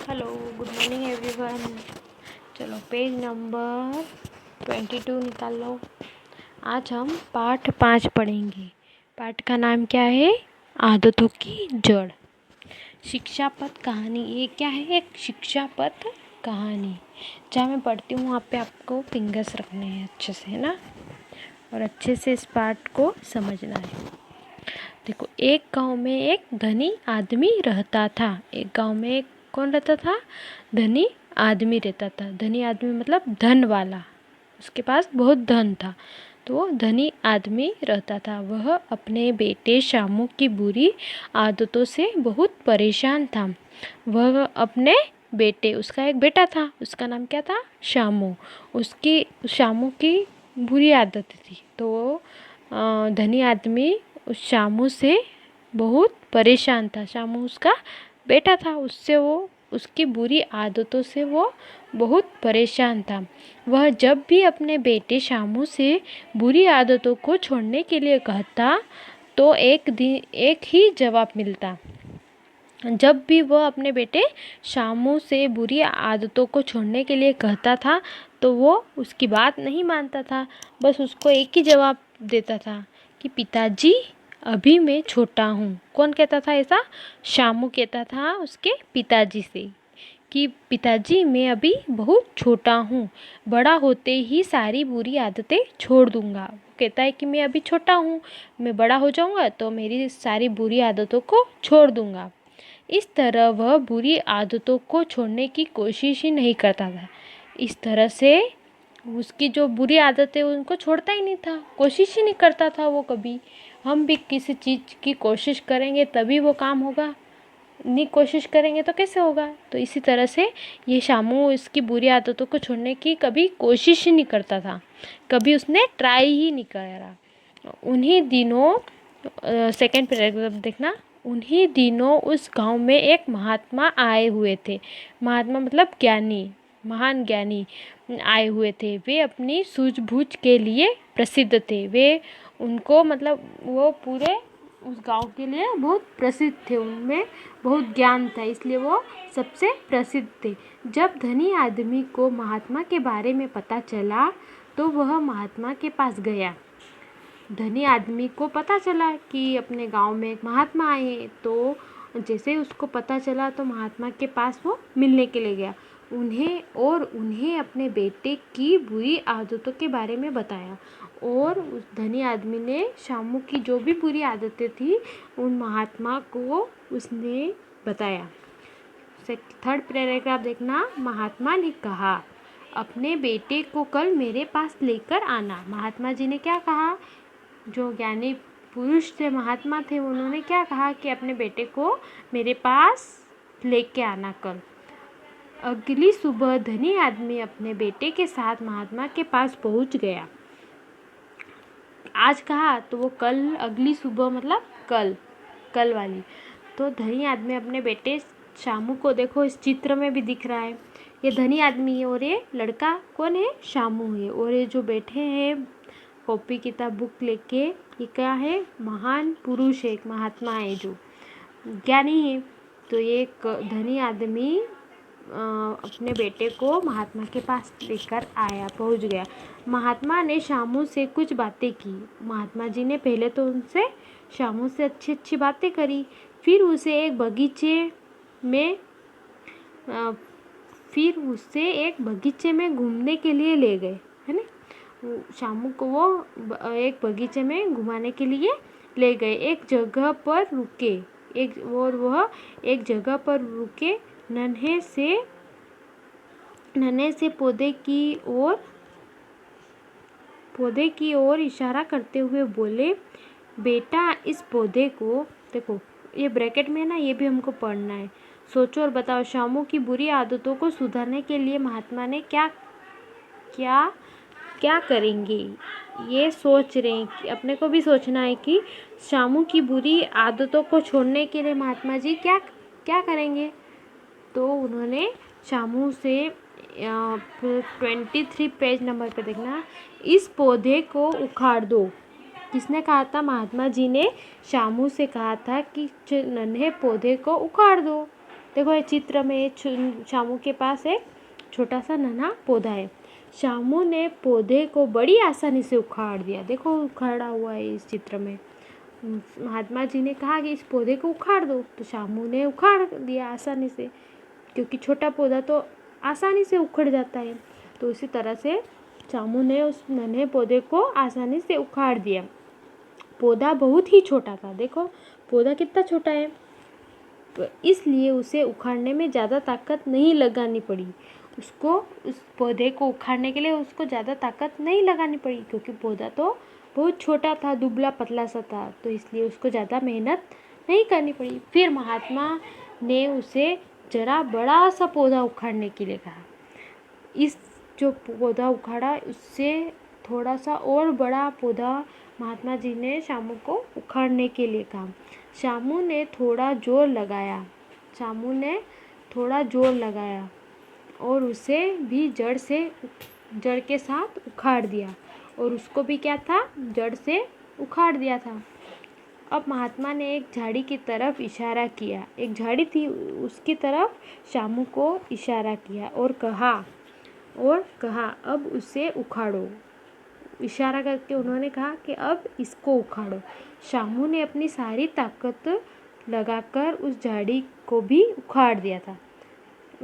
Hello, good morning everyone. चलो page number 22 निकाल लो। आज हम पाठ 5 पढ़ेंगे। पाठ का नाम क्या है? आदतों की जड़। शिक्षापद कहानी। ये क्या है? एक शिक्षापद कहानी। जहाँ मैं पढ़ती हूँ वहाँ पे आपको फिंगर्स रखने हैं अच्छे से, है ना, और अच्छे से इस पाठ को समझना है। देखो, एक गांव में एक धनी आदमी रहता था। एक गांव में एक कौन रहता था? धनी आदमी रहता था। धनी आदमी मतलब धन वाला, उसके पास बहुत धन था। तो वो धनी आदमी रहता था। वह अपने बेटे शामू की बुरी आदतों से बहुत परेशान था। वह अपने बेटे, उसका एक बेटा था, उसका नाम क्या था? शामू। शामू की बुरी आदत थी। तो वो धनी आदमी उस शामू से बहुत परेशान था। शामू उसका बेटा था, उससे वो उसकी बुरी आदतों से वो बहुत परेशान था। वह जब भी अपने बेटे शामू से बुरी आदतों को छोड़ने के लिए कहता तो एक ही जवाब मिलता। जब भी वह अपने बेटे शामू से बुरी आदतों को छोड़ने के लिए कहता था तो वो उसकी बात नहीं मानता था। बस उसको एक ही जवाब देता था कि पिताजी, अभी मैं छोटा हूँ। कौन कहता था ऐसा? शामू कहता था उसके पिताजी से कि पिताजी, मैं अभी बहुत छोटा हूँ, बड़ा होते ही सारी बुरी आदतें छोड़ दूँगा। वो कहता है कि मैं अभी छोटा हूँ, मैं बड़ा हो जाऊँगा तो मेरी सारी बुरी आदतों को छोड़ दूँगा। इस तरह वह बुरी आदतों को छोड़ने की कोशिश ही नहीं करता था। इस तरह से उसकी जो बुरी आदतें उनको छोड़ता ही नहीं था, कोशिश ही नहीं करता था वो कभी। हम भी किसी चीज़ की कोशिश करेंगे तभी वो काम होगा, नहीं कोशिश करेंगे तो कैसे होगा? तो इसी तरह से ये शामू इसकी बुरी आदतों को छोड़ने की कभी कोशिश ही नहीं करता था, कभी उसने ट्राई ही नहीं करा। उन्हीं दिनों सेकंड पैराग्राफ देखना। उन्हीं दिनों उस गांव में एक महात्मा आए हुए थे। महात्मा मतलब ज्ञानी, महान ज्ञानी आए हुए थे। वे अपनी सूझबूझ के लिए प्रसिद्ध थे। वे उनको मतलब वो पूरे उस गांव के लिए बहुत प्रसिद्ध थे। उनमें बहुत ज्ञान था, इसलिए वो सबसे प्रसिद्ध थे। जब धनी आदमी को महात्मा के बारे में पता चला तो वह महात्मा के पास गया। धनी आदमी को पता चला कि अपने गांव में एक महात्मा आए हैं, तो जैसे उसको पता चला तो महात्मा के पास वो मिलने के लिए गया। उन्हें अपने बेटे की बुरी आदतों के बारे में बताया। और उस धनी आदमी ने शामू की जो भी बुरी आदतें थी उन महात्मा को उसने बताया। थर्ड पैराग्राफ देखना। महात्मा ने कहा, अपने बेटे को कल मेरे पास लेकर आना। महात्मा जी ने क्या कहा? जो ज्ञानी पुरुष थे, महात्मा थे, उन्होंने क्या कहा कि अपने बेटे को मेरे पास लेके आना कल। अगली सुबह धनी आदमी अपने बेटे के साथ महात्मा के पास पहुंच गया। आज कहा तो वो कल, अगली सुबह मतलब कल वाली। तो धनी आदमी अपने बेटे शामू को, देखो इस चित्र में भी दिख रहा है, ये धनी आदमी है और ये लड़का कौन है? शामू है। और ये जो बैठे हैं कॉपी किताब बुक लेके, ये क्या है? महान पुरुष है, एक महात्मा है जो ज्ञानी है। तो ये एक धनी आदमी अपने बेटे को महात्मा के पास लेकर आया, पहुंच गया। महात्मा ने शामू से कुछ बातें की। महात्मा जी ने पहले तो उनसे, शामू से अच्छी अच्छी बातें करी। फिर उसे एक बगीचे में घूमने के लिए ले गए, है ना। शामू को वो एक बगीचे में घुमाने के लिए ले गए। वह एक जगह पर रुके। नन्हे से पौधे की ओर इशारा करते हुए बोले, बेटा, इस पौधे को देखो, ये ब्रैकेट में ना, ये भी हमको पढ़ना है। सोचो और बताओ, शामू की बुरी आदतों को सुधारने के लिए महात्मा ने क्या करेंगे? ये सोच रहे हैं कि अपने को भी सोचना है कि शामू की बुरी आदतों को छोड़ने के लिए महात्मा जी क्या करेंगे। तो उन्होंने शामू से 23 पेज नंबर पे देखना, इस पौधे को उखाड़ दो। किसने कहा था? महात्मा जी ने शामू से कहा था कि नन्हे पौधे को उखाड़ दो। देखो ये चित्र में शामू के पास एक छोटा सा नन्हा पौधा है। शामू ने पौधे को बड़ी आसानी से उखाड़ दिया। देखो उखाड़ा हुआ है इस चित्र में। महात्मा जी ने कहा कि इस पौधे को उखाड़ दो, तो शामू ने उखाड़ दिया आसानी से, क्योंकि छोटा पौधा तो आसानी से उखड़ जाता है। तो इसी तरह से शामू ने उस नन्हे पौधे को आसानी से उखाड़ दिया। पौधा बहुत ही छोटा था। देखो पौधा कितना छोटा है, तो इसलिए उसे उखाड़ने में ज़्यादा ताकत नहीं लगानी पड़ी। उसको उस पौधे को उखाड़ने के लिए उसको ज़्यादा ताकत नहीं लगानी पड़ी, क्योंकि पौधा तो बहुत छोटा था, दुबला पतला सा था, तो इसलिए उसको ज़्यादा मेहनत नहीं करनी पड़ी। फिर महात्मा ने उसे जरा बड़ा सा पौधा उखाड़ने के लिए कहा। इस जो पौधा उखाड़ा उससे थोड़ा सा और बड़ा पौधा महात्मा जी ने शामू को उखाड़ने के लिए कहा। शामू ने थोड़ा जोर लगाया और उसे भी जड़ के साथ उखाड़ दिया, और उसको भी क्या था, जड़ से उखाड़ दिया था। अब महात्मा ने एक झाड़ी की तरफ इशारा किया। एक झाड़ी थी, उसकी तरफ शामू को इशारा किया और कहा अब उसे उखाड़ो। इशारा करके उन्होंने कहा कि अब इसको उखाड़ो। शामू ने अपनी सारी ताकत लगाकर उस झाड़ी को भी उखाड़ दिया था।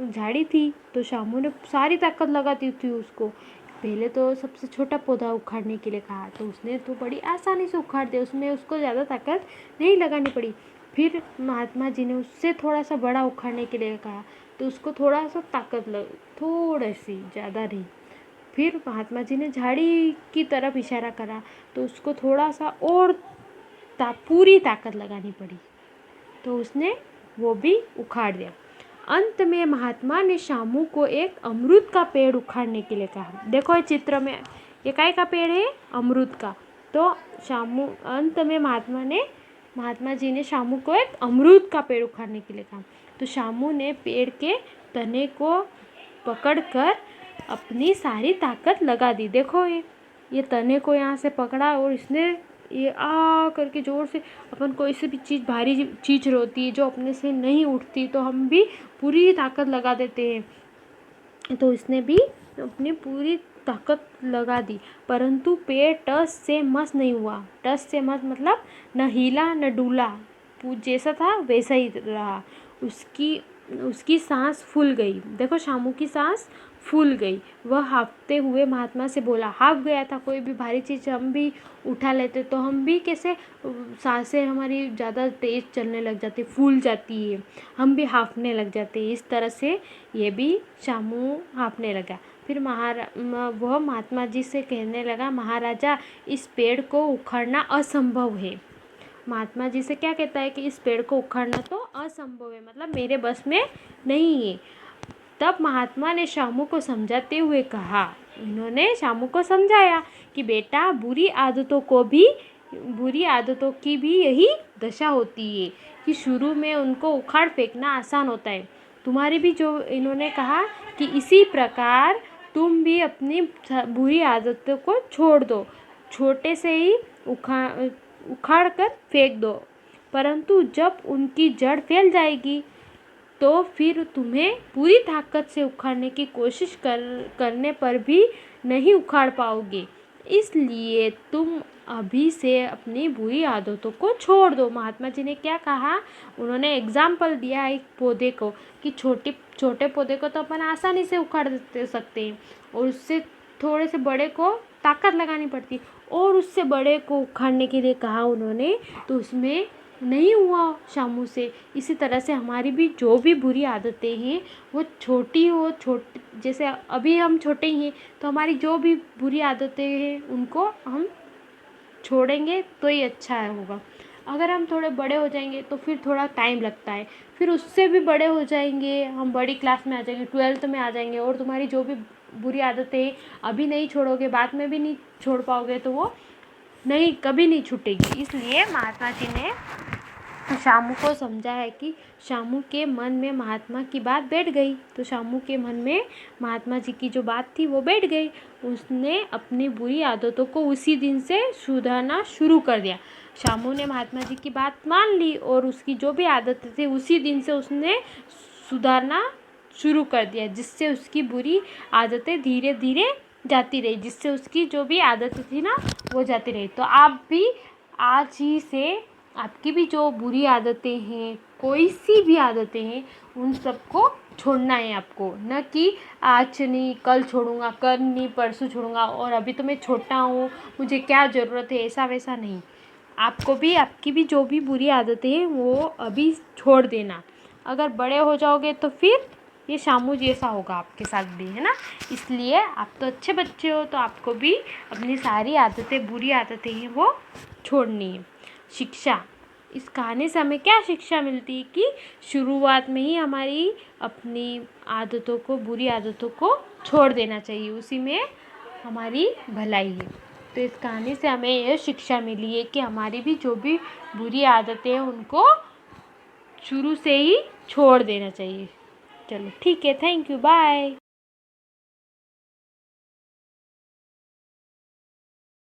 झाड़ी थी तो शामू ने सारी ताकत लगाती थी उसको। पहले तो सबसे छोटा पौधा उखाड़ने के लिए कहा, तो उसने तो बड़ी आसानी से उखाड़ दिया, उसमें उसको ज़्यादा ताकत नहीं लगानी पड़ी। फिर महात्मा जी ने उससे थोड़ा सा बड़ा उखाड़ने के लिए कहा, तो उसको थोड़ा सा थोड़ी सी, ज़्यादा नहीं। फिर महात्मा जी ने झाड़ी की तरफ इशारा करा, तो उसको थोड़ा सा और पूरी ताकत लगानी पड़ी, तो उसने वो भी उखाड़ दिया। अंत में महात्मा ने शामू को एक अमरूद का पेड़ उखाड़ने के लिए कहा। देखो इस चित्र में ये काय का पेड़ है, अमरूद का। तो अंत में महात्मा जी ने शामू को एक अमरूद का पेड़ उखाड़ने के लिए कहा। तो शामू ने पेड़ के तने को पकड़कर अपनी सारी ताकत लगा दी। देखो ये तने को यहाँ से पकड़ा और इसने ये करके जोर से, अपन कोई से भी चीज़, भारी चीज़ होती है जो अपने से नहीं उठती, तो हम भी पूरी ताकत लगा देते हैं। तो इसने भी अपनी पूरी ताकत लगा दी, परंतु पेड़ टस से मस नहीं हुआ। टस से मस मतलब न हिला न डूला, जैसा था वैसा ही रहा। उसकी सांस फूल गई। देखो शामू की सांस फूल गई। वह हाँफते हुए महात्मा से बोला। हाँफ गया था। कोई भी भारी चीज़ हम भी उठा लेते तो हम भी कैसे, सांसें हमारी ज़्यादा तेज़ चलने लग जाती, फूल जाती है, हम भी हाँफने लग जाते हैं। इस तरह से ये भी शामू हाँफने लगा। फिर वह महात्मा जी से कहने लगा, महाराजा इस पेड़ को उखाड़ना असंभव है। महात्मा जी से क्या कहता है कि इस पेड़ को उखाड़ना तो असंभव है, मतलब मेरे बस में नहीं है। तब महात्मा ने शामू को समझाते हुए कहा, इन्होंने शामू को समझाया कि बेटा बुरी आदतों की भी यही दशा होती है कि शुरू में उनको उखाड़ फेंकना आसान होता है। तुम्हारी भी, जो इन्होंने कहा कि इसी प्रकार तुम भी अपनी बुरी आदतों को छोड़ दो, छोटे से ही उखाड़ कर फेंक दो, परंतु जब उनकी जड़ फैल जाएगी तो फिर तुम्हें पूरी ताकत से उखाड़ने की कोशिश करने पर भी नहीं उखाड़ पाओगे। इसलिए तुम अभी से अपनी बुरी आदतों को छोड़ दो। महात्मा जी ने क्या कहा, उन्होंने एग्जाम्पल दिया एक पौधे को कि छोटे पौधे को तो अपन आसानी से उखाड़ सकते हैं, और उससे थोड़े से बड़े को ताकत लगानी पड़ती, और उससे बड़े को उखाड़ने के लिए कहा उन्होंने, तो उसमें नहीं हुआ शामू से। इसी तरह से हमारी भी जो भी बुरी आदतें हैं वो जैसे अभी हम छोटे ही हैं, तो हमारी जो भी बुरी आदतें हैं उनको हम छोड़ेंगे तो ही अच्छा होगा। अगर हम थोड़े बड़े हो जाएंगे तो फिर थोड़ा टाइम लगता है, फिर उससे भी बड़े हो जाएंगे, हम बड़ी क्लास में आ जाएंगे, 12th में आ जाएंगे, और तुम्हारी जो भी बुरी आदतें अभी नहीं छोड़ोगे, बाद में भी नहीं छोड़ पाओगे, तो वो कभी नहीं छूटेगी। इसलिए महात्मा जी ने शामू को समझा है कि शामू के मन में महात्मा की बात बैठ गई। तो शामू के मन में महात्मा जी की जो बात थी वो बैठ गई। उसने अपनी बुरी आदतों को उसी दिन से सुधारना शुरू कर दिया। शामू ने महात्मा जी की बात मान ली और उसकी जो भी आदतें थी उसी दिन से उसने सुधारना शुरू कर दिया, जिससे उसकी बुरी आदतें धीरे धीरे जाती रही, जिससे उसकी जो भी आदतें थी ना वो जाती रही। तो आप भी आज ही से आपकी भी जो बुरी आदतें हैं, कोई सी भी आदतें हैं, उन सबको छोड़ना है आपको। न कि आज नहीं कल छोड़ूंगा, कल नहीं परसों छोड़ूंगा, और अभी तो मैं छोटा हूँ, मुझे क्या ज़रूरत है, ऐसा वैसा नहीं। आपको भी आपकी भी जो भी बुरी आदतें हैं वो अभी छोड़ देना। अगर बड़े हो जाओगे तो फिर ये शामू जैसा होगा आपके साथ भी, है ना। इसलिए आप तो अच्छे बच्चे हो, तो आपको भी अपनी सारी आदतें, बुरी आदतें हैं वो छोड़नी है। शिक्षा, इस कहानी से हमें क्या शिक्षा मिलती है कि शुरुआत में ही हमारी अपनी आदतों को, बुरी आदतों को छोड़ देना चाहिए, उसी में हमारी भलाई है। तो इस कहानी से हमें यह शिक्षा मिली है कि हमारी भी जो भी बुरी आदतें हैं उनको शुरू से ही छोड़ देना चाहिए। चलो ठीक है, थैंक यू, बाय।